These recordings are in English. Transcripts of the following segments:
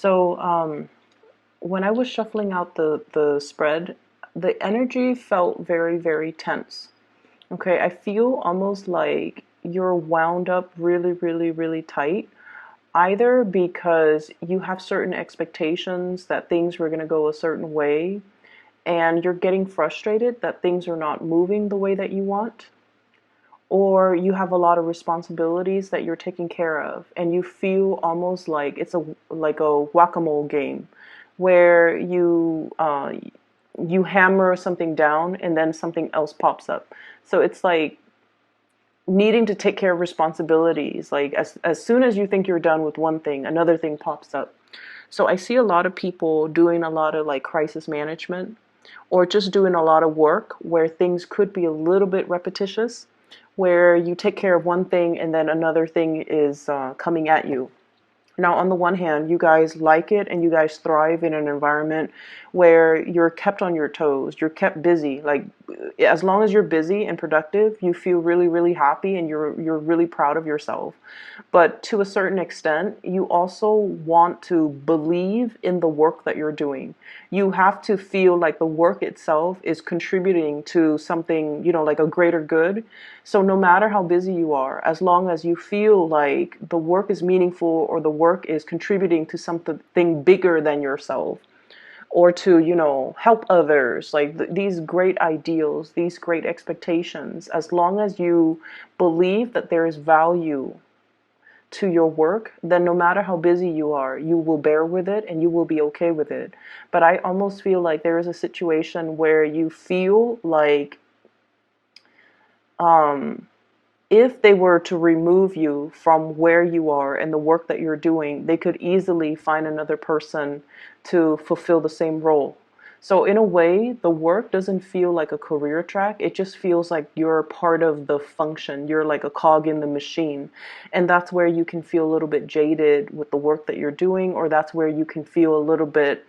So when I was shuffling out the spread, the energy felt very, very tense. Okay, I feel almost like you're wound up really, really, really tight, either because you have certain expectations that things were going to go a certain way and you're getting frustrated that things are not moving the way that you want, or you have a lot of responsibilities that you're taking care of and you feel almost like it's a whack-a-mole game where you hammer something down and then something else pops up. So it's like needing to take care of responsibilities. Like as soon as you think you're done with one thing, another thing pops up. So I see a lot of people doing a lot of like crisis management or just doing a lot of work where things could be a little bit repetitious, where you take care of one thing and then another thing is coming at you. Now, on the one hand, you guys like it and you guys thrive in an environment where you're kept on your toes, you're kept busy. Like, as long as you're busy and productive, you feel really, really happy and you're really proud of yourself. But to a certain extent, you also want to believe in the work that you're doing. You have to feel like the work itself is contributing to something, like a greater good. So no matter how busy you are, as long as you feel like the work is meaningful or the work is contributing to something bigger than yourself, or to, help others, like these great ideals, these great expectations, as long as you believe that there is value to your work, then no matter how busy you are, you will bear with it and you will be okay with it. But I almost feel like there is a situation where you feel like if they were to remove you from where you are and the work that you're doing, they could easily find another person to fulfill the same role. So in a way, the work doesn't feel like a career track. It just feels like you're part of the function. You're like a cog in the machine. And that's where you can feel a little bit jaded with the work that you're doing, or that's where you can feel a little bit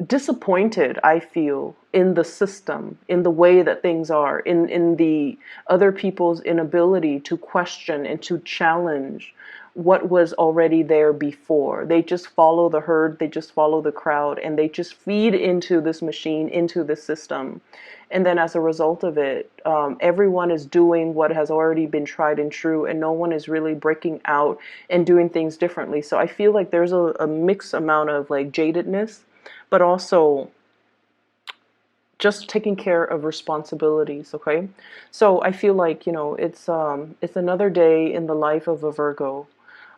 disappointed, I feel, in the system, in the way that things are, in the other people's inability to question and to challenge what was already there before. They just follow the herd, they just follow the crowd, and they just feed into this machine, into the system. And then as a result of it, everyone is doing what has already been tried and true, and no one is really breaking out and doing things differently. So I feel like there's a mixed amount of like jadedness, but also just taking care of responsibilities. Okay, so I feel like it's another day in the life of a Virgo.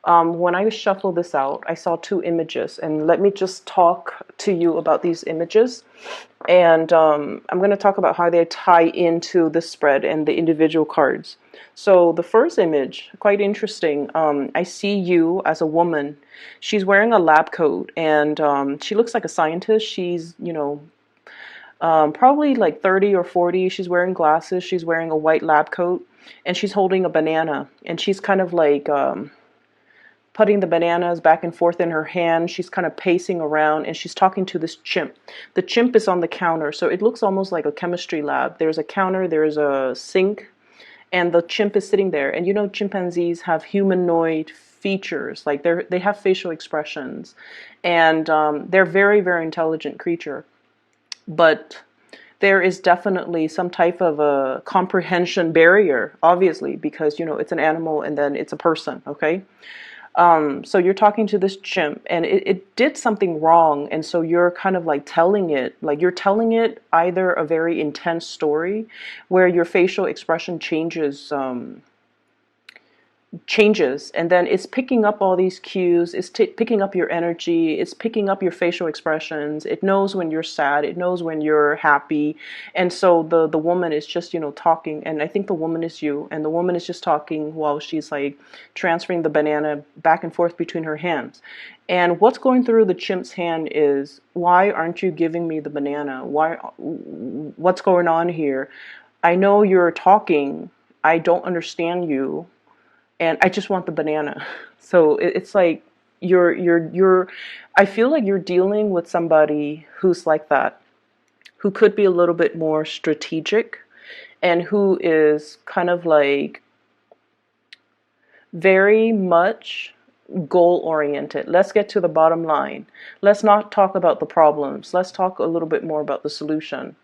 When I shuffled this out, I saw two images, and let me just talk to you about these images. And I'm going to talk about how they tie into the spread and the individual cards. So the first image, quite interesting. I see you as a woman. She's wearing a lab coat, and she looks like a scientist. She's, probably like 30 or 40. She's wearing glasses. She's wearing a white lab coat, and she's holding a banana. And she's kind of like putting the bananas back and forth in her hand. She's kind of pacing around and she's talking to this chimp. The chimp is on the counter, so it looks almost like a chemistry lab. There's a counter, there's a sink, and the chimp is sitting there. And chimpanzees have humanoid features, like they have facial expressions, and they're very, very intelligent creature. But there is definitely some type of a comprehension barrier, obviously, because it's an animal and then it's a person, okay? So you're talking to this chimp and it did something wrong. And so you're kind of like you're telling it either a very intense story where your facial expression changes, and then it's picking up all these cues. It's picking up your energy, it's picking up your facial expressions. It knows when you're sad, it knows when you're happy. And so the woman is just talking, and I think the woman is you, and the woman is just talking while she's like transferring the banana back and forth between her hands. And what's going through the chimp's hand is, why aren't you giving me the banana? What's going on here? I know you're talking, I don't understand you, and I just want the banana. So it's like I feel like you're dealing with somebody who's like that, who could be a little bit more strategic, and who is kind of like very much goal-oriented. Let's get to the bottom line. Let's not talk about the problems. Let's talk a little bit more about the solution.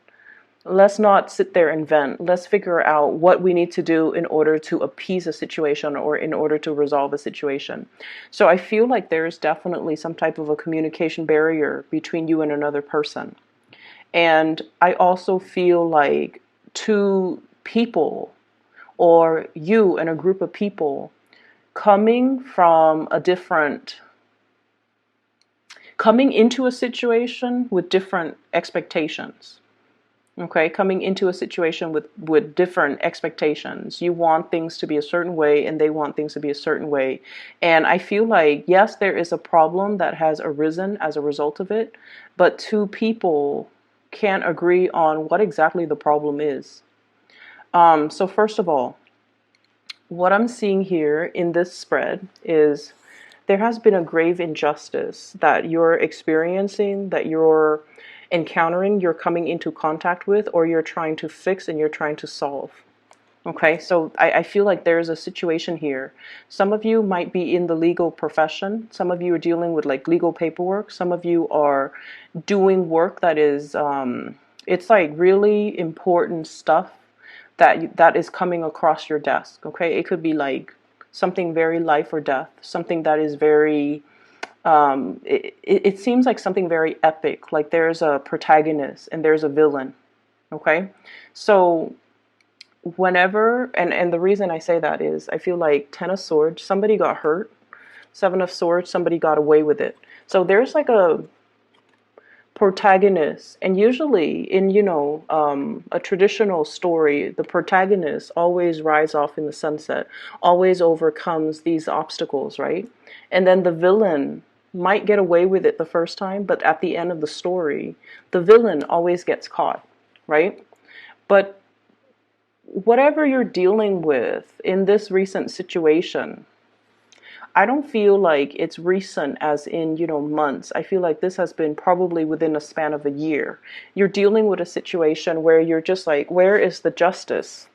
Let's not sit there and vent. Let's figure out what we need to do in order to appease a situation or in order to resolve a situation. So I feel like there's definitely some type of a communication barrier between you and another person. And I also feel like two people, or you and a group of people, coming into a situation with different expectations. Okay, coming into a situation with different expectations. You want things to be a certain way and they want things to be a certain way. And I feel like, yes, there is a problem that has arisen as a result of it, but two people can't agree on what exactly the problem is. So first of all, what I'm seeing here in this spread is there has been a grave injustice that you're experiencing, that you're encountering, you're coming into contact with, or you're trying to fix and you're trying to solve. Okay, so I feel like there's a situation here. Some of you might be in the legal profession. Some of you are dealing with like legal paperwork. Some of you are doing work that is, it's like really important stuff that is coming across your desk. Okay, it could be like something very life or death, something that is very, it seems like something very epic, like there's a protagonist and there's a villain. Okay, so whenever, and the reason I say that is I feel like Ten of Swords, somebody got hurt. Seven of Swords, somebody got away with it. So there's like a protagonist, and usually in, a traditional story, the protagonist always rides off in the sunset, always overcomes these obstacles, right? And then the villain might get away with it the first time, but at the end of the story, the villain always gets caught, right? But whatever you're dealing with in this recent situation, I don't feel like it's recent as in, months. I feel like this has been probably within a span of a year. You're dealing with a situation where you're just like, where is the justice?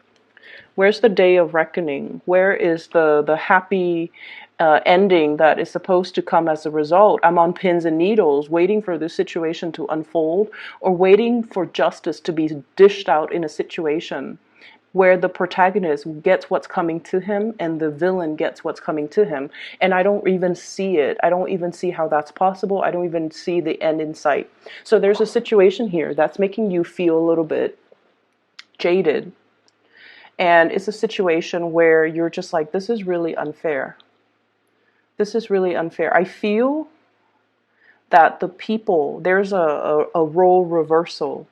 Where's the day of reckoning? Where is the happy ending that is supposed to come as a result? I'm on pins and needles waiting for this situation to unfold, or waiting for justice to be dished out in a situation where the protagonist gets what's coming to him and the villain gets what's coming to him. And I don't even see it. I don't even see how that's possible. I don't even see the end in sight. So there's a situation here that's making you feel a little bit jaded. And it's a situation where you're just like, this is really unfair. This is really unfair. I feel that the people, there's a role reversal.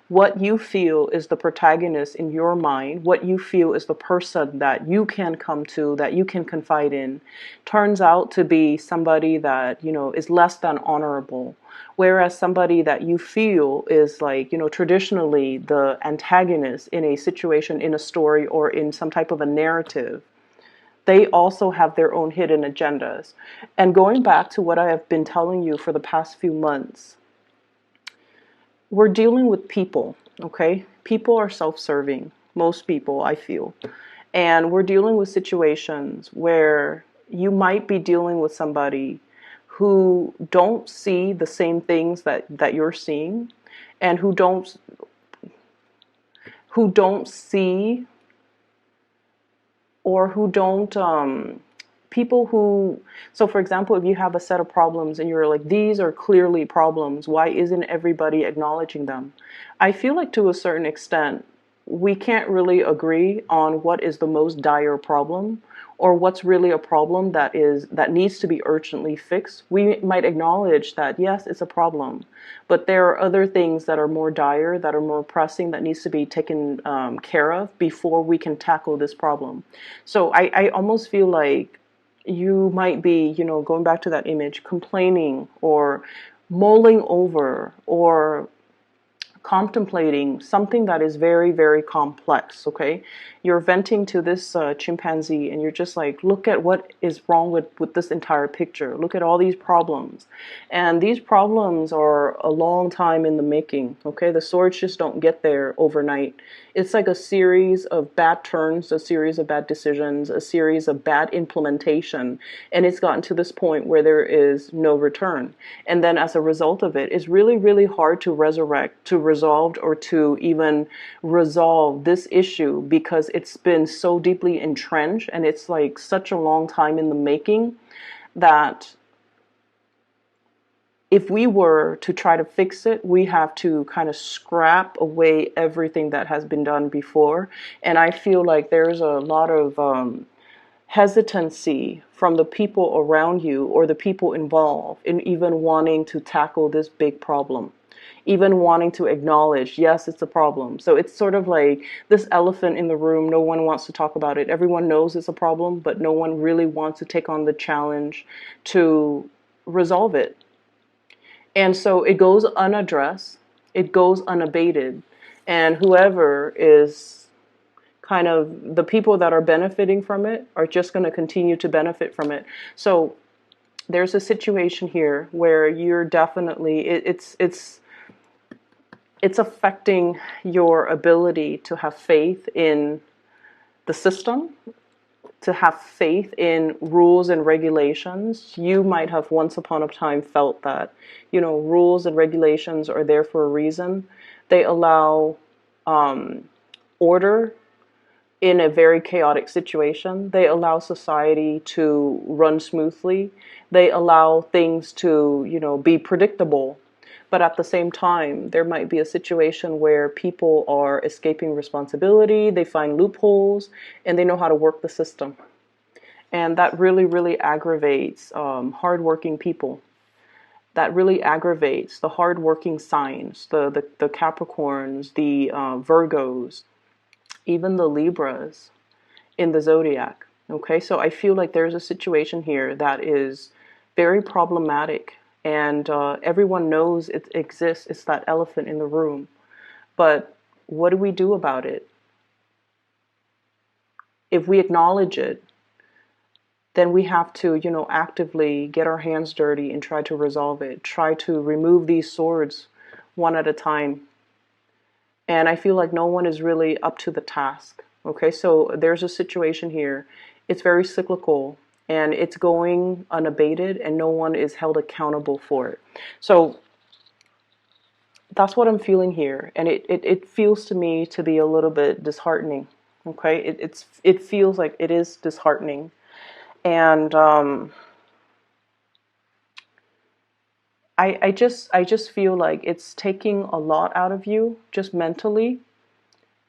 What you feel is the protagonist in your mind, what you feel is the person that you can come to, that you can confide in, turns out to be somebody that, is less than honorable. Whereas somebody that you feel is like, traditionally the antagonist in a situation, in a story, or in some type of a narrative, they also have their own hidden agendas. And going back to what I have been telling you for the past few months, we're dealing with people, okay? People are self-serving, most people, I feel. And we're dealing with situations where you might be dealing with somebody who don't see the same things that you're seeing, and who don't see, or who don't, people who, so for example, if you have a set of problems and you're like, these are clearly problems, why isn't everybody acknowledging them? I feel like to a certain extent, we can't really agree on what is the most dire problem, or what's really a problem that needs to be urgently fixed. We might acknowledge that, yes, it's a problem, but there are other things that are more dire, that are more pressing, that needs to be taken care of before we can tackle this problem. So I almost feel like you might be, going back to that image, complaining or mulling over or contemplating something that is very, very complex, okay? you're venting to this chimpanzee, and you're just like, look at what is wrong with this entire picture. Look at all these problems. And these problems are a long time in the making, okay? The swords just don't get there overnight. It's like a series of bad turns, a series of bad decisions, a series of bad implementation, and it's gotten to this point where there is no return. And then as a result of it, it's really, really hard to resurrect, to resolve, or to even resolve this issue because it's been so deeply entrenched and it's like such a long time in the making that if we were to try to fix it, we have to kind of scrap away everything that has been done before. And I feel like there's a lot of hesitancy from the people around you or the people involved in even wanting to tackle this big problem, even wanting to acknowledge, yes, it's a problem. So it's sort of like this elephant in the room. No one wants to talk about it. Everyone knows it's a problem, but no one really wants to take on the challenge to resolve it. And so it goes unaddressed, it goes unabated, and whoever is kind of the people that are benefiting from it are just going to continue to benefit from it. So there's a situation here where you're definitely it's affecting your ability to have faith in the system, to have faith in rules and regulations. You might have once upon a time felt that, rules and regulations are there for a reason. They allow order in a very chaotic situation. They allow society to run smoothly. They allow things to, be predictable. But at the same time, there might be a situation where people are escaping responsibility, they find loopholes, and they know how to work the system. And that really, really aggravates hardworking people. That really aggravates the hardworking signs, the Capricorns, the Virgos, even the Libras in the zodiac. Okay, so I feel like there's a situation here that is very problematic, and everyone knows it exists. It's that elephant in the room. But what do we do about it? If we acknowledge it, then we have to, actively get our hands dirty and try to resolve it. Try to remove these swords one at a time. And I feel like no one is really up to the task. Okay, so there's a situation here. It's very cyclical and it's going unabated and no one is held accountable for it. So that's what I'm feeling here. And it feels to me to be a little bit disheartening. Okay, it feels like it is disheartening. And I just feel like it's taking a lot out of you, just mentally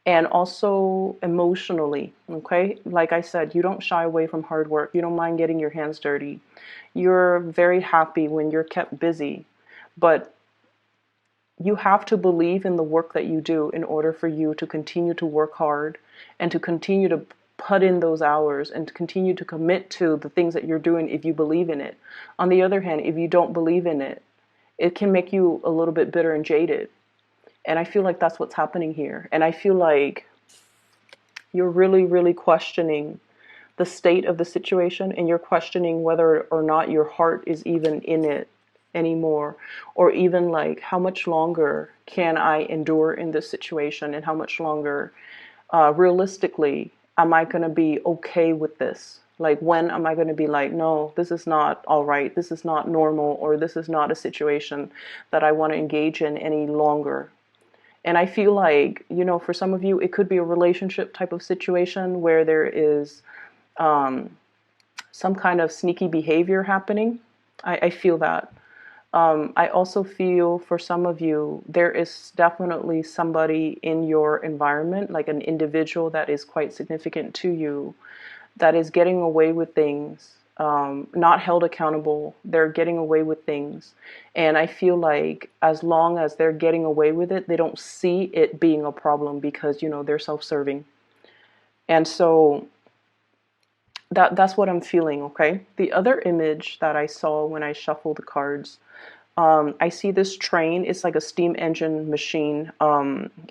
and also emotionally. Okay, like I said, you don't shy away from hard work. You don't mind getting your hands dirty. You're very happy when you're kept busy, but you have to believe in the work that you do in order for you to continue to work hard and to continue to put in those hours and to continue to commit to the things that you're doing if you believe in it. On the other hand, if you don't believe in it, it can make you a little bit bitter and jaded. And I feel like that's what's happening here. And I feel like you're really, really questioning the state of the situation, and you're questioning whether or not your heart is even in it anymore, or even like, how much longer can I endure in this situation, and how much longer realistically am I going to be okay with this? Like, when am I going to be like, no, this is not all right, this is not normal, or this is not a situation that I want to engage in any longer? And I feel like, for some of you, it could be a relationship type of situation where there is some kind of sneaky behavior happening. I feel that. I also feel for some of you, there is definitely somebody in your environment, like an individual that is quite significant to you, that is getting away with things, not held accountable. They're getting away with things. And I feel like as long as they're getting away with it, they don't see it being a problem because, they're self-serving. And so that's what I'm feeling, okay? The other image that I saw when I shuffled the cards, I see this train. It's like a steam engine machine.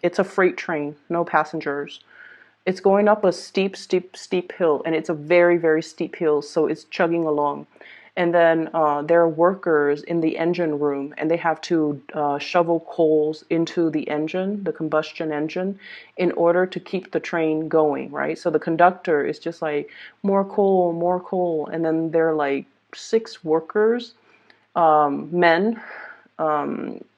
It's a freight train, no passengers. It's going up a steep hill, and it's a very, very steep hill, so it's chugging along. And then there are workers in the engine room, and they have to shovel coals into the engine, the combustion engine, in order to keep the train going, right? So the conductor is just like, more coal. And then there are like 6 workers, men,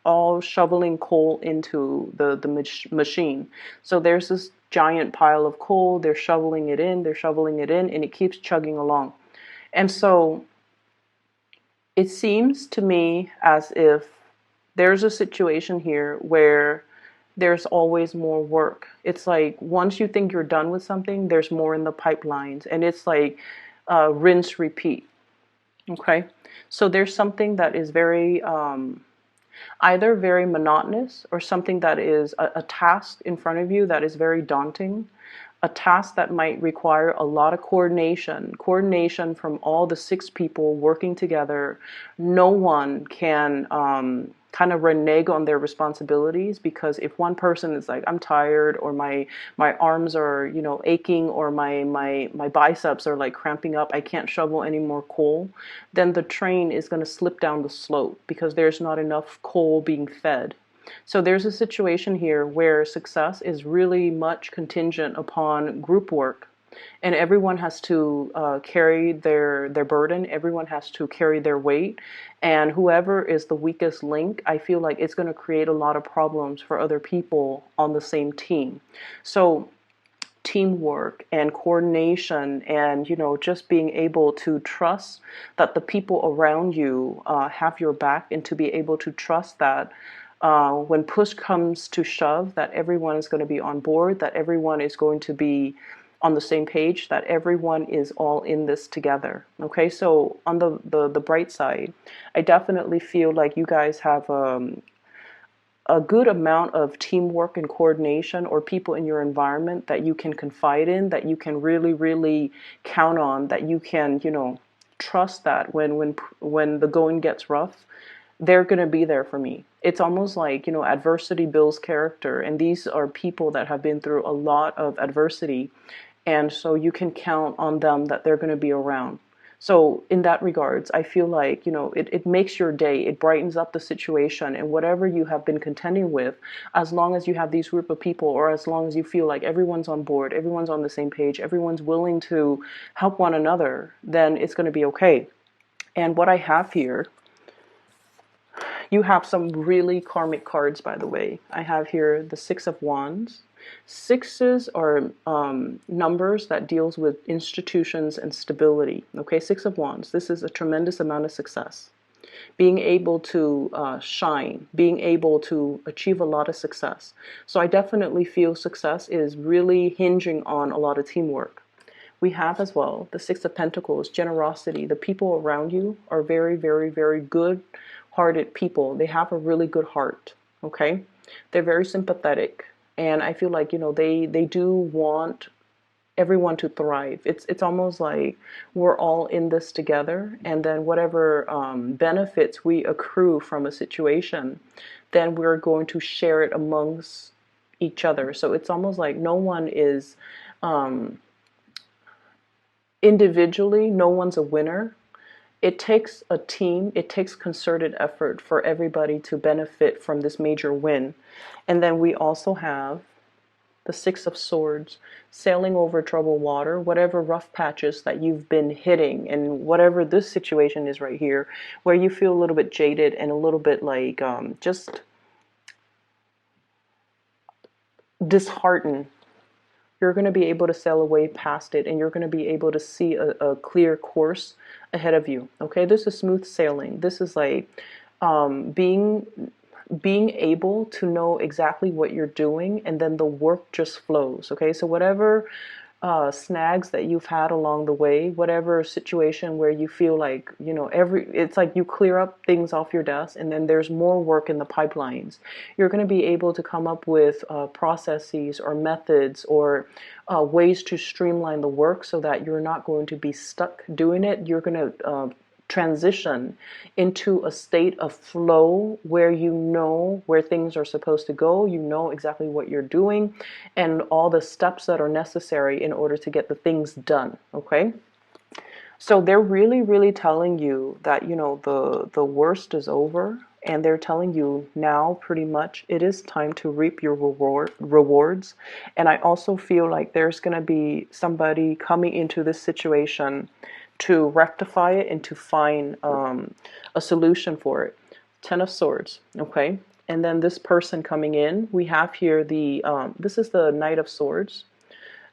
all shoveling coal into the machine. So there's this giant pile of coal. They're shoveling it in. They're shoveling it in, and it keeps chugging along. And so it seems to me as if there's a situation here where there's always more work. It's like once you think you're done with something, there's more in the pipelines, and it's like rinse, repeat. Okay, so there's something that is very either very monotonous, or something that is a task in front of you that is very daunting, a task that might require a lot of coordination from all the 6 people working together. No one can kind of renege on their responsibilities, because if one person is like, I'm tired, or my arms are, aching, or my biceps are like cramping up, I can't shovel any more coal, then the train is going to slip down the slope because there's not enough coal being fed. So there's a situation here where success is really much contingent upon group work, and everyone has to carry their burden. Everyone has to carry their weight, and whoever is the weakest link, I feel like it's going to create a lot of problems for other people on the same team. So teamwork and coordination, and just being able to trust that the people around you have your back, and to be able to trust that when push comes to shove, that everyone is going to be on board, that everyone is going to be on the same page, that everyone is all in this together. Okay, so on the bright side, I definitely feel like you guys have a good amount of teamwork and coordination, or people in your environment that you can confide in, that you can really, really count on, that you can, trust that when the going gets rough, they're going to be there for me. It's almost like, adversity builds character, and these are people that have been through a lot of adversity, and so you can count on them, that they're going to be around. So in that regards, I feel like, it makes your day, it brightens up the situation, and whatever you have been contending with, as long as you have these group of people, or as long as you feel like everyone's on board, everyone's on the same page, everyone's willing to help one another, then it's going to be okay. And what I have here, you have some really karmic cards, by the way. I have here the 6 of Wands. Sixes are numbers that deals with institutions and stability. Okay, 6 of Wands. This is a tremendous amount of success. Being able to shine, being able to achieve a lot of success. So I definitely feel success is really hinging on a lot of teamwork. We have as well the 6 of Pentacles, generosity. The people around you are very, very, very good-hearted people. They have a really good heart, okay? They're very sympathetic. And I feel like, they do want everyone to thrive. It's almost like we're all in this together, and then whatever benefits we accrue from a situation, then we're going to share it amongst each other. So it's almost like no one is individually, no one's a winner. It takes a team, it takes concerted effort for everybody to benefit from this major win. And then we also have the 6 of Swords, sailing over troubled water, whatever rough patches that you've been hitting, and whatever this situation is right here, where you feel a little bit jaded and a little bit like just disheartened. You're going to be able to sail away past it, and you're going to be able to see a clear course ahead of you. Okay, this is smooth sailing. This is like being able to know exactly what you're doing, and then the work just flows. Okay, so whatever snags that you've had along the way, whatever situation where you feel like, it's like you clear up things off your desk, and then there's more work in the pipelines. You're going to be able to come up with processes or methods, or ways to streamline the work, so that you're not going to be stuck doing it. You're going to transition into a state of flow where you know where things are supposed to go, you know exactly what you're doing, and all the steps that are necessary in order to get the things done, okay? So they're really, really telling you that, you know, the worst is over, and they're telling you now pretty much it is time to reap your rewards. And I also feel like there's going to be somebody coming into this situation to rectify it and to find a solution for it. Ten of Swords, okay? And then this person coming in, we have here the, this is the Knight of Swords.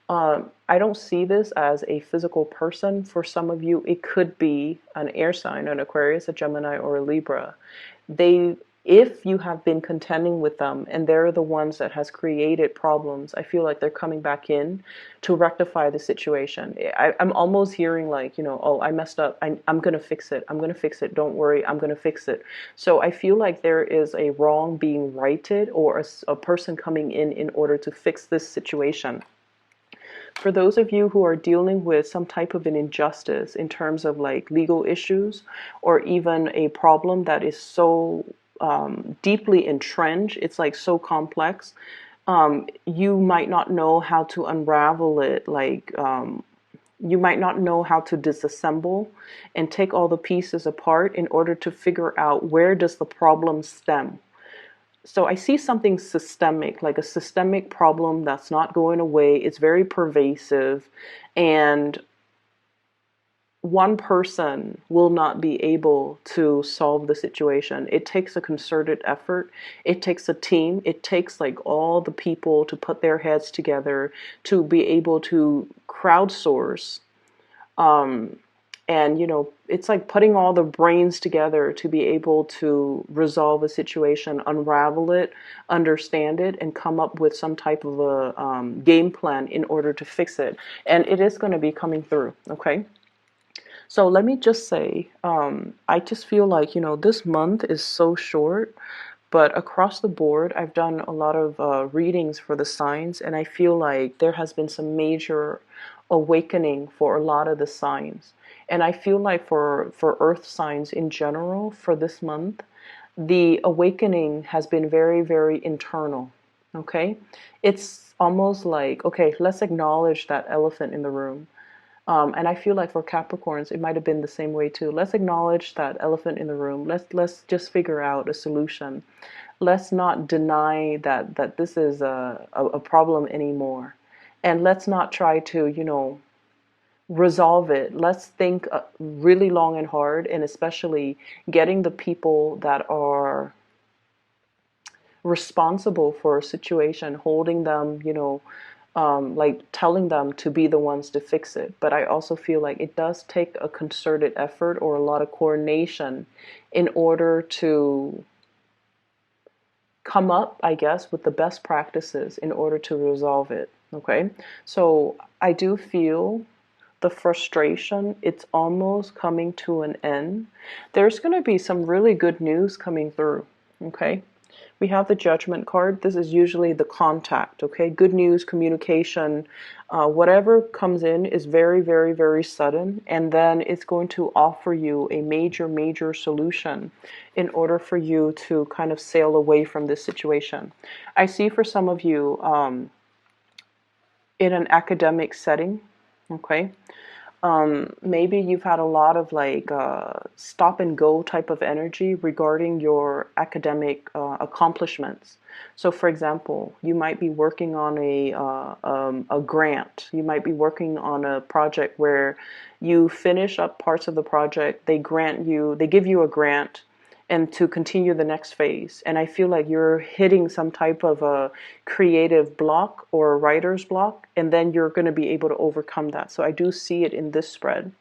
I don't see this as a physical person. For some of you, it could be an air sign, an Aquarius, a Gemini, or a Libra. If you have been contending with them and they're the ones that has created problems, I feel like they're coming back in to rectify the situation. I'm almost hearing like, you know, oh, I messed up. I'm going to fix it. I'm going to fix it. Don't worry. I'm going to fix it. So I feel like there is a wrong being righted, or a person coming in order to fix this situation. For those of you who are dealing with some type of an injustice in terms of like legal issues, or even a problem that is so deeply entrenched, it's like so complex, you might not know how to unravel it, like you might not know how to disassemble and take all the pieces apart in order to figure out where does the problem stem. So I see something systemic, like a systemic problem that's not going away. It's very pervasive, and one person will not be able to solve the situation. It takes a concerted effort. It takes a team. It takes like all the people to put their heads together to be able to crowdsource. And, you know, it's like putting all the brains together to be able to resolve a situation, unravel it, understand it, and come up with some type of a game plan in order to fix it. And it is going to be coming through, okay? So let me just say, I just feel like, you know, this month is so short, but across the board, I've done a lot of readings for the signs, and I feel like there has been some major awakening for a lot of the signs. And I feel like for earth signs in general, for this month, the awakening has been very, very internal. Okay? It's almost like, okay, let's acknowledge that elephant in the room. And I feel like for Capricorns, it might have been the same way too. Let's acknowledge that elephant in the room. Let's just figure out a solution. Let's not deny that this is a problem anymore. And let's not try to, you know, resolve it. Let's think really long and hard, and especially getting the people that are responsible for a situation, holding them, you know, like telling them to be the ones to fix it. But I also feel like it does take a concerted effort or a lot of coordination in order to come up, I guess, with the best practices in order to resolve it. Okay, so I do feel the frustration, it's almost coming to an end. There's going to be some really good news coming through. Okay, we have the Judgment card. This is usually the contact. Okay, good news, communication, whatever comes in is very, very, very sudden, and then it's going to offer you a major, major solution in order for you to kind of sail away from this situation. I see for some of you in an academic setting. Okay, maybe you've had a lot of like stop and go type of energy regarding your academic accomplishments. So for example, you might be working on a grant. You might be working on a project where you finish up parts of the project. They give you a grant, and to continue the next phase. And I feel like you're hitting some type of a creative block or a writer's block, and then you're going to be able to overcome that. So I do see it in this spread.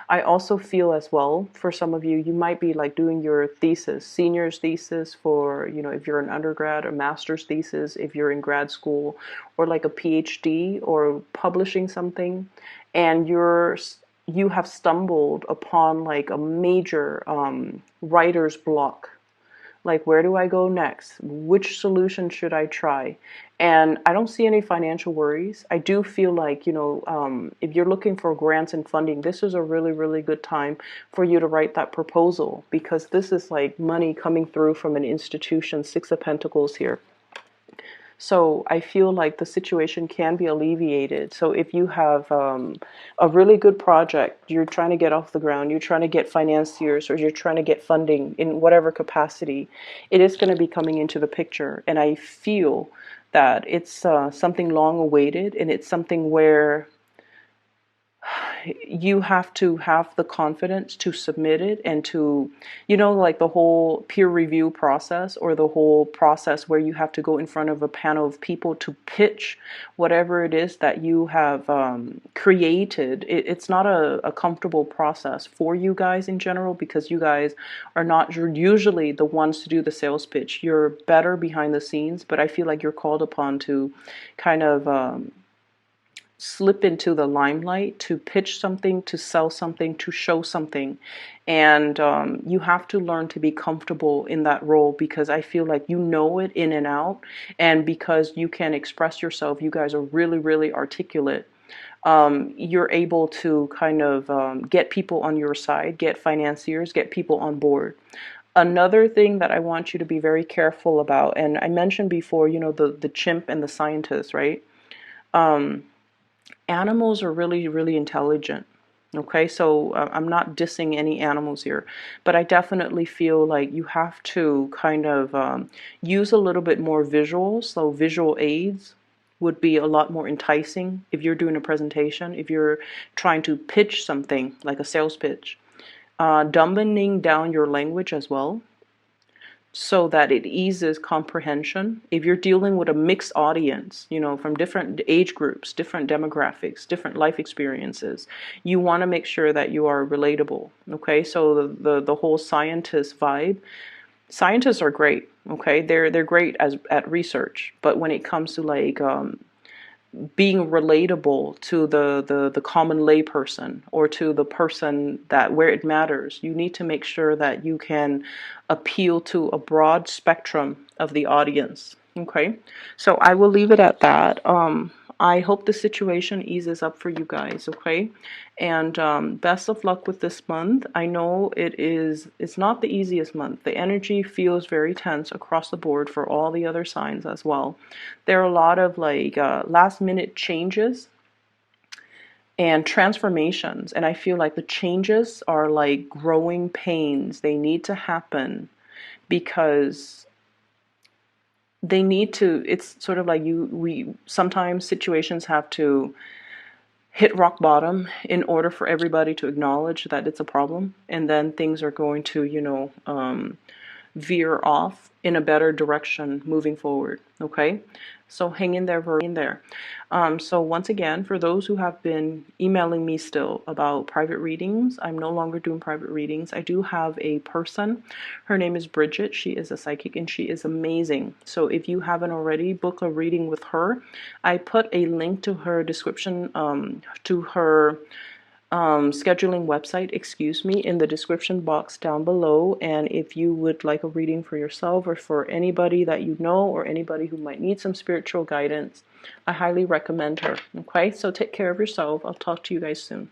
I also feel as well, for some of you, you might be like doing your thesis, senior's thesis for, you know, if you're an undergrad, or master's thesis, if you're in grad school, or like a PhD, or publishing something, and you have stumbled upon like a major writer's block. Like, where do I go next? Which solution should I try? And I don't see any financial worries. I do feel like, if you're looking for grants and funding, this is a really, really good time for you to write that proposal, because this is like money coming through from an institution, Six of Pentacles here. So I feel like the situation can be alleviated. So if you have a really good project, you're trying to get off the ground, you're trying to get financiers, or you're trying to get funding in whatever capacity, it is going to be coming into the picture. And I feel that it's something long awaited, and it's something where you have to have the confidence to submit it, and to, like the whole peer review process, or the whole process where you have to go in front of a panel of people to pitch whatever it is that you have created. It's not a comfortable process for you guys in general, because you guys are not usually the ones to do the sales pitch. You're better behind the scenes, but I feel like you're called upon to kind of slip into the limelight, to pitch something, to sell something, to show something. And you have to learn to be comfortable in that role, because I feel like you know it in and out. And because you can express yourself, you guys are really, really articulate. You're able to kind of get people on your side, get financiers, get people on board. Another thing that I want you to be very careful about, and I mentioned before, the chimp and the scientist, right? Animals are really, really intelligent. Okay, so I'm not dissing any animals here, but I definitely feel like you have to kind of use a little bit more visuals. So visual aids would be a lot more enticing if you're doing a presentation, if you're trying to pitch something like a sales pitch. Dumbing down your language as well, so that it eases comprehension. If you're dealing with a mixed audience, from different age groups, different demographics, different life experiences, you want to make sure that you are relatable. Okay, so the whole scientist vibe. Scientists are great. Okay, they're great at research, but when it comes to like being relatable to the common layperson, or to the person that where it matters, you need to make sure that you can appeal to a broad spectrum of the audience. Okay, so I will leave it at that. I hope the situation eases up for you guys. Okay, and best of luck with this month. I know it's not the easiest month. The energy feels very tense across the board for all the other signs as well. There are a lot of like last minute changes and transformations, and I feel like the changes are like growing pains. They need to happen, because they need to, it's sort of like we sometimes situations have to hit rock bottom in order for everybody to acknowledge that it's a problem, and then things are going to veer off in a better direction moving forward. Okay, so hang in there, in there. So once again, for those who have been emailing me still about private readings, I'm no longer doing private readings. I do have a person. Her name is Bridget. She is a psychic, and she is amazing. So if you haven't already, book a reading with her. I put a link to her description, to her scheduling website, in the description box down below. And if you would like a reading for yourself, or for anybody that you know, or anybody who might need some spiritual guidance, I highly recommend her. Okay, so take care of yourself. I'll talk to you guys soon.